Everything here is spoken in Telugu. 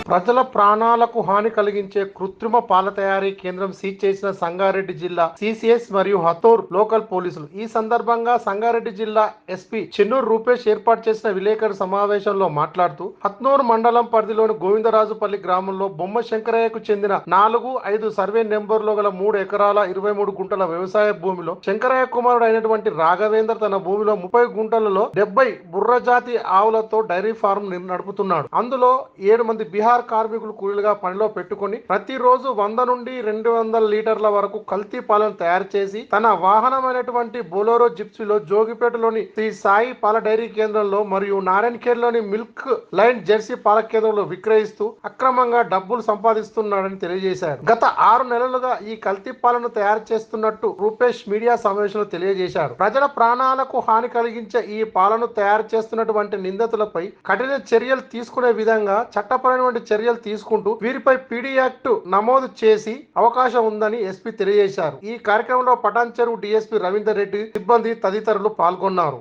ప్రజల ప్రాణాలకు హాని కలిగించే కృత్రిమ పాల తయారీ కేంద్రం సీజ్ చేసిన సంగారెడ్డి జిల్లా సిసిఎస్ మరియు హతూర్ లోకల్ పోలీసులు. ఈ సందర్భంగా సంగారెడ్డి జిల్లా ఎస్పీ చెన్నూరు రూపేష్ ఏర్పాటు చేసిన విలేకరుల సమావేశంలో మాట్లాడుతూ హత్నూరు మండలం పరిధిలోని గోవిందరాజుపల్లి గ్రామంలో బొమ్మ శంకరయ్యకు చెందిన 4-5 సర్వే నెంబర్లో గల 3 ఎకరాల 23 గుంటల వ్యవసాయ భూమిలో శంకరయ్య కుమారుడు అయినటువంటి రాఘవేందర్ తన భూమిలో 30 గుంటలలో 70 బుర్రజాతి ఆవులతో డైరీ ఫార్మ్ నడుపుతున్నాడు. అందులో 7 మంది బీహార్ కార్మికులు కూలీలుగా పనిలో పెట్టుకుని ప్రతిరోజు 100 నుండి 200 లీటర్ల వరకు కల్తీ పాలను తయారు చేసి తన వాహనమైనటువంటి బొలెరో జిప్సీలో జోగిపేటలోని శ్రీ సాయి పాల డైరీ కేంద్రంలో మరియు నారాయణఖేడ్లోని మిల్క్ లైన్ జెర్సీ పాల కేంద్రంలో విక్రయిస్తూ అక్రమంగా డబ్బులు సంపాదిస్తున్నాడని తెలియజేశారు. గత 6 నెలలుగా ఈ కల్తీ పాలను తయారు చేస్తున్నట్టు రూపేష్ మీడియా సమావేశంలో తెలియజేశారు. ప్రజల ప్రాణాలకు హాని కలిగించే ఈ పాలను తయారు చేస్తున్నటువంటి నిందితులపై కఠిన చర్యలు తీసుకునే విధంగా చట్టపరమైన చర్యలు తీసుకుంటూ వీరిపై పీడీ యాక్ట్ నమోదు చేసి అవకాశం ఉందని ఎస్పీ తెలియజేశారు. ఈ కార్యక్రమంలో పటాన్ చెరువు డీఎస్పీ రవీందర్ రెడ్డి, సిబ్బంది తదితరులు పాల్గొన్నారు.